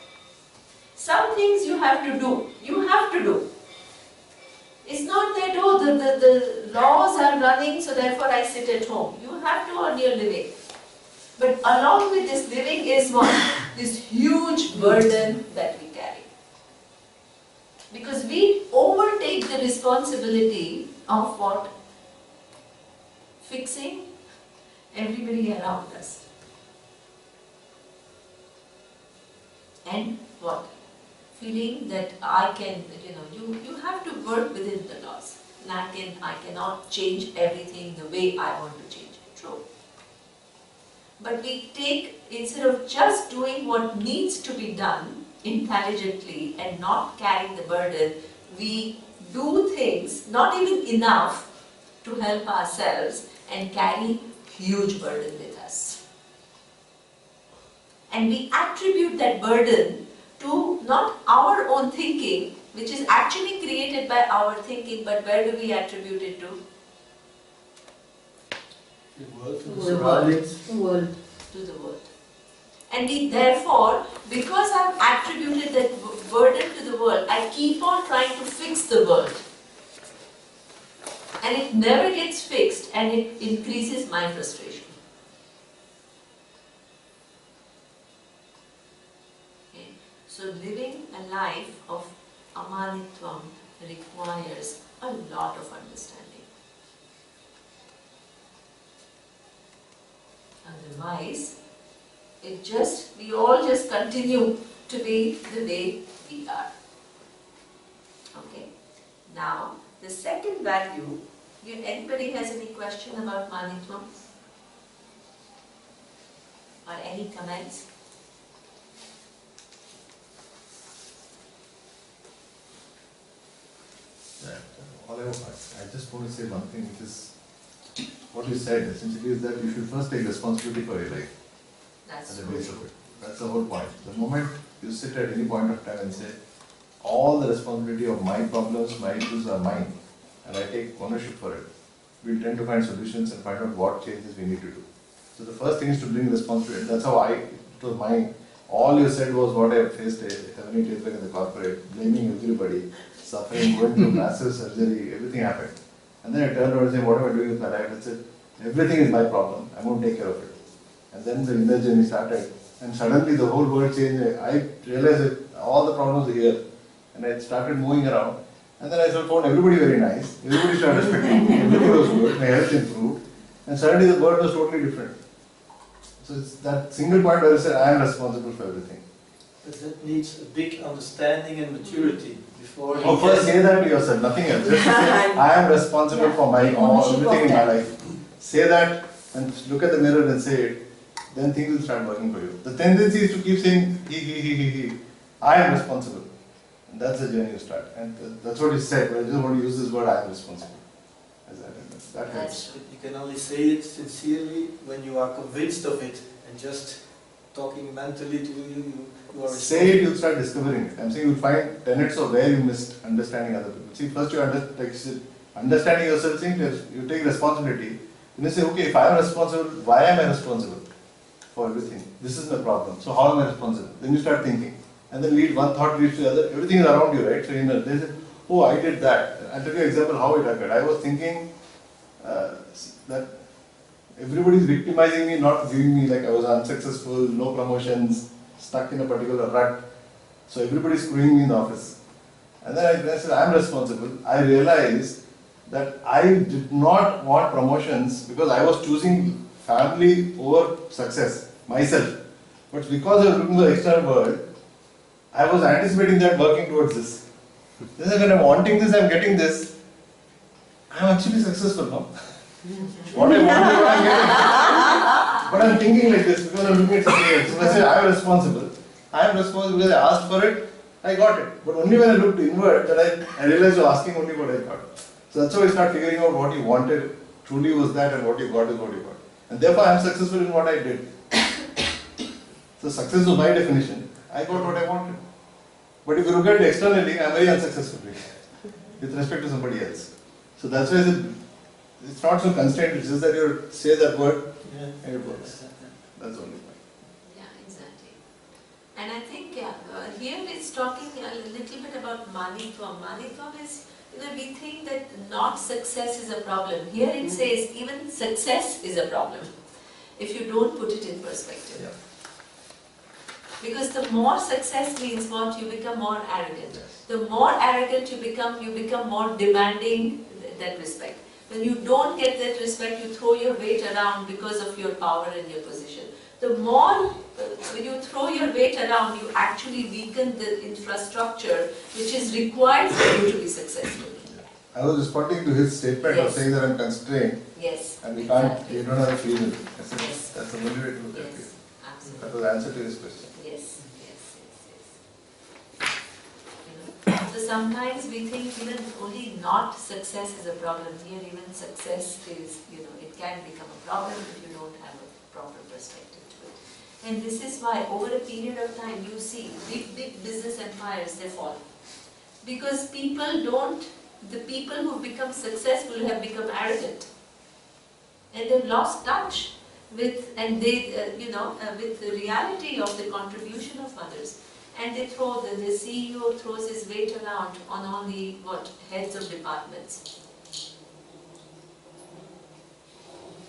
Some things you have to do. You have to do. It's not that, oh, the laws are running, so therefore I sit at home. You have to earn your living. But along with this living is what? This huge burden that we carry. Because we overtake the responsibility of what? Fixing everybody around us. And what? Feeling that I can, you have to work within the laws. And I cannot change everything the way I want to change it. True. But we take, instead of just doing what needs to be done intelligently and not carrying the burden, we do things, not even enough to help ourselves, and carry huge burden with us. And we attribute that burden to not our own thinking, which is actually created by our thinking, but where do we attribute it to? The world, The Surroundings. world. To the world. And we therefore, because I've attributed that burden to the world, I keep on trying to fix the world. And it never gets fixed, and it increases my frustration. Okay. So living a life of Amanitvam requires a lot of understanding. Otherwise, we all just continue to be the way we are. Okay. Now, the second value, anybody has any question about Amanitvam? Or any comments? I just want to say one thing, which is what you said essentially is that you should first take responsibility for your life. That's At the base of it. That's the whole point. The moment you sit at any point of time and say, all the responsibility of my problems, my issues are mine, and I take ownership for it, we'll tend to find solutions and find out what changes we need to do. So the first thing is to bring responsibility. That's how it was my, all you said was what I faced a heavenly tapering in the corporate, blaming everybody, suffering, going through massive surgery, everything happened. And then I turned around and said, what am I doing with my life? I said, everything is my problem, I'm going to take care of it. And then the inner journey started. And suddenly the whole world changed. I realized that all the problems are here. And I started moving around. And then I found everybody very nice. Everybody started respecting me. Everything was good. My health improved. And suddenly the world was totally different. So it's that single point where I said, I am responsible for everything. But that needs a big understanding and maturity before. Oh, first say that to yourself, nothing else. Just say, I am responsible for my everything in my life. Say that and look at the mirror and say it. Then things will start working for you. The tendency is to keep saying, he. I am responsible. And that's the journey you start. And that's what you said, but I just want to use this word, I am responsible. That helps. You can only say it sincerely when you are convinced of it, and just talking mentally to you are responsible. Say it, you'll start discovering it. I'm saying you'll find tenets of where you missed understanding other people. See, first you understanding yourself, you take responsibility. Then you say, okay, if I am responsible, why am I responsible for everything? This is my problem. So how am I responsible? Then you start thinking. And then one thought leads to the other. Everything is around you, right? So they say, oh, I did that. I'll tell you an example how it occurred. I was thinking that everybody is victimizing me, not giving me, like I was unsuccessful, no promotions, stuck in a particular rut. So everybody is screwing me in the office. And then I said, I am responsible. I realized that I did not want promotions because I was choosing family over success, myself. But because I was looking at the external world, I was anticipating that, working towards this. Then when I'm wanting this, I'm getting this, I'm actually successful now. What I want is what I'm getting. But I'm thinking like this because I'm looking at something else. So I say, I am responsible. I am responsible because I asked for it, I got it. But only when I looked inward that I realized you're asking only what I got. So that's how I start figuring out what you wanted truly was that, and what you got is what you got. And therefore I am successful in what I did. So success was my definition. I got what I wanted. But if you look at it externally, I am very unsuccessful with respect to somebody else. So that's why it's not so constrained, it's just that you say that word and it works. That's the only point. Yeah, exactly. And I think here it's talking a little bit about Amanitvam. Amanitvam is, we think that not success is a problem. Here it says even success is a problem if you don't put it in perspective. Yeah. Because the more success means what? You become more arrogant. The more arrogant you become more demanding that respect. When you don't get that respect, you throw your weight around because of your power and your position. The more when you throw your weight around, you actually weaken the infrastructure which is required for you to be successful. I was responding to his statement of saying that I'm constrained. Yes. And we can't, exactly. you don't have freedom. Yes. That's the only way to look at it. Yes, absolutely. That was the answer to his question. Yes. So sometimes we think even only not success is a problem. Here even success is, it can become a problem if you don't have a proper perspective to it. And this is why over a period of time you see big business empires, they fall. Because the people who become successful have become arrogant. And they've lost touch with, with the reality of the contribution of others. And they the CEO throws his weight around on all the heads of departments.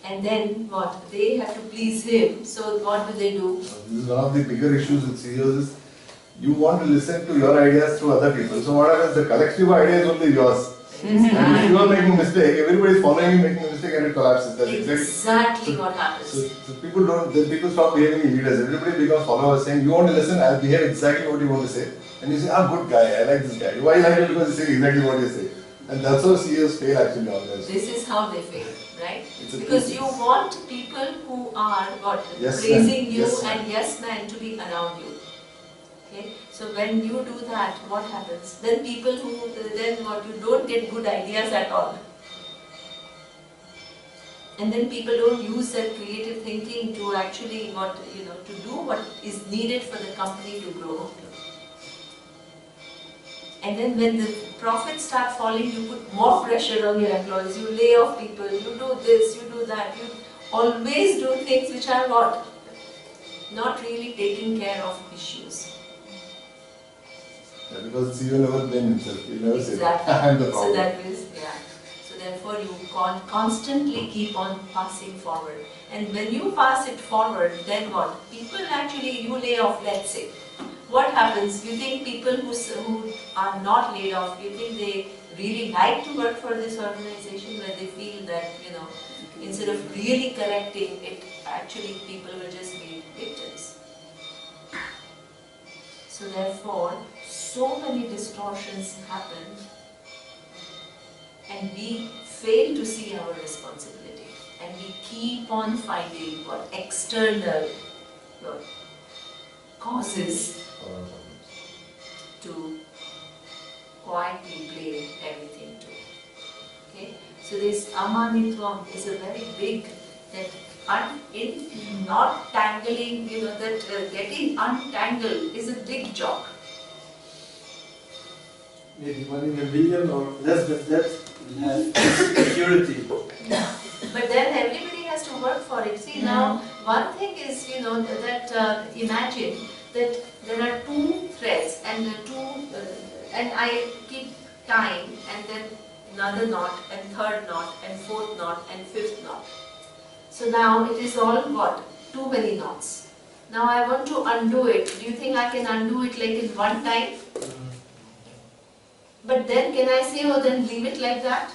And then they have to please him. So what do they do? This is one of the bigger issues with CEOs is you want to listen to your ideas through other people. So what happens? The collective idea is only yours. And if you are making a mistake, everybody is following you making a mistake and it collapses. That's exactly what happens. So people stop behaving leaders. Everybody becomes followers saying, you want to listen, I'll behave exactly what you want to say. And you say, good guy, I like this guy. Why you like him? Because he's saying exactly what you say. And that's how CEOs fail actually always. This is how they fail, right? Because you want people who are praising you and yes man to be around you. Okay? So when you do that, what happens? Then people you don't get good ideas at all. And then people don't use their creative thinking to actually to do what is needed for the company to grow. And then when the profits start falling, you put more pressure on your employees. You lay off people, you do this, you do that. You always do things which are what? Not really taking care of issues. Yeah, because CEO never blame himself. He'll never say, Exactly. I'm the So problem. that is, yeah. So therefore you constantly keep on passing forward. And when you pass it forward, then what? People actually, you lay off, let's say. What happens? You think people who are not laid off, you think they really like to work for this organization where they feel that, instead of really correcting it, actually people will just be victims. So therefore, so many distortions happen and we fail to see our responsibility and we keep on finding what external causes to quietly blame everything to. Okay? So this Amanitvam is a very big, that in not tangling, getting untangled is a big job. Maybe 1 in a million or less than that will have security. But then everybody has to work for it. See now, one thing is, that imagine that there are 2 threads and and I keep tying and then another knot and third knot and fourth knot and fifth knot. So now it is all what? Too many knots. Now I want to undo it. Do you think I can undo it like in one time? But then can I say, oh then leave it like that?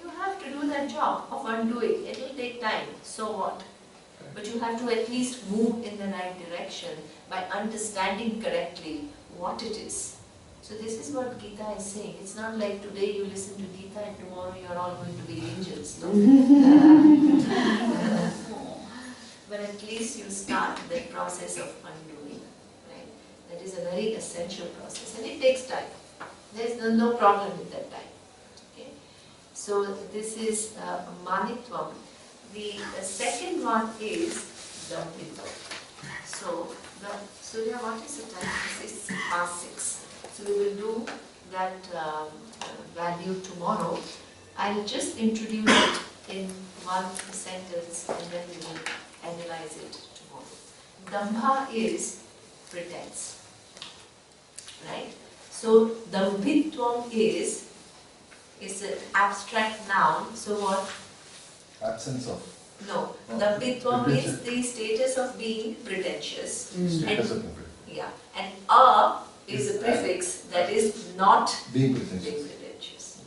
You have to do that job of undoing. It will take time. So what? But you have to at least move in the right direction by understanding correctly what it is. So this is what Gita is saying. It's not like today you listen to Gita and tomorrow you are all going to be angels. No? But at least you start that process of undoing. Right? That is a very essential process and it takes time. There is no problem with that time. Okay? So this is Amanitvam. The second one is Adambhitvam. So, Surya, what is the time? This is past 6. So we will do that value tomorrow. I'll just introduce it in one sentence and then we will analyze it tomorrow. Dambha is pretense. Right? So Adambhitvam is an abstract noun. So what? Absence of. No. Adambhitvam is the status of being pretentious. Status of Yeah. And a is a prefix that is not being being pretentious. pretentious.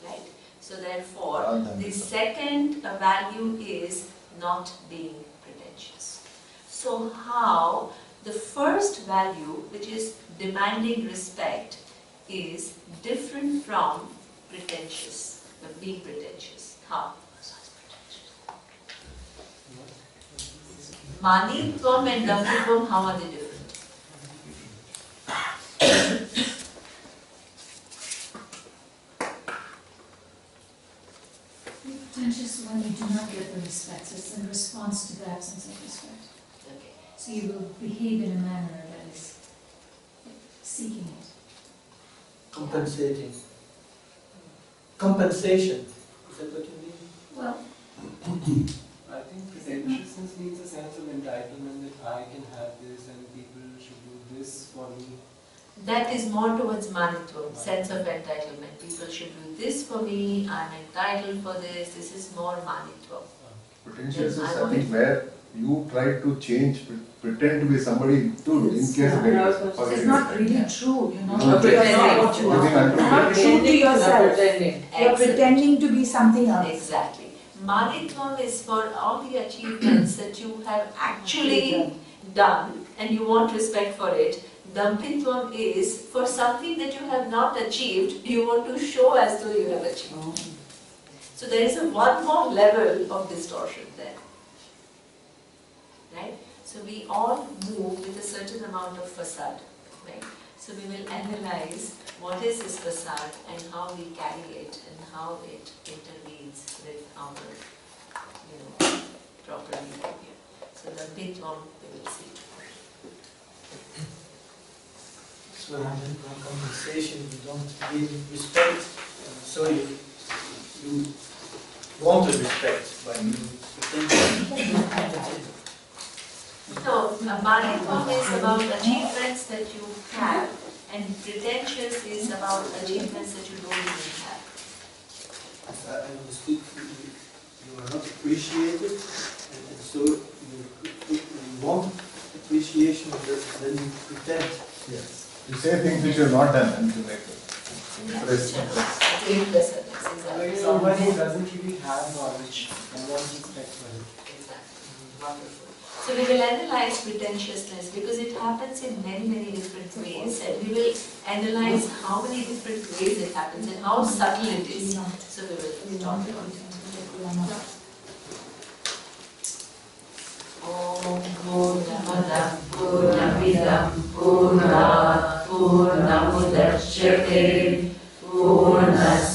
Right? So therefore, the second value is not being pretentious. So how the first value, which is demanding respect, is different from pretentious, being pretentious. How? Manitvam and Adambhitvam, how are they different? Pretentious when you do not get the respect. So it's in response to the absence of respect. Okay. So you will behave in a manner that is seeking it. Compensating. Compensation. Is that what you mean? Well, I think pretentiousness means a sense of entitlement that I can have this and people should do this for me. That is more towards Manitvam, sense of entitlement. People should do this for me, I'm entitled for this is more Manitvam. Pretentious is, Yes, I I want think, it. where you try to change, pretend to be somebody too, in case of Yeah, it's not really true, you know. No, You're not what you living are. untrue. You're not true to yourself. You're Excellent. pretending to be something else. Exactly. Manitvam is for all the achievements that you have actually done and you want respect for it. Adambhitvam is for something that you have not achieved, you want to show as though you have achieved. So there is one more level of distortion there. Right? So we all move with a certain amount of facade. Right? So we will analyze what is this facade and how we carry it and how it intervenes with our proper behavior. So the Adambhitvam we will see tomorrow. So in conversation you don't give respect, so you want the respect when you pretend. So, Amanitvam is about achievements that you have, and pretentious is about achievements that you don't even have. I understood you are not appreciated, and so you want appreciation, but then you pretend. Yes. You say things which you have not done and you make it. Like someone who doesn't really have knowledge and wants respect for it. Exactly. Wonderful. So we will analyze pretentiousness because it happens in many, many different ways, and we will analyze how many different ways it happens and how subtle it is. So we will talk about it. Om Purnamada Purnamidam Purnat Purnamudachyate Purnas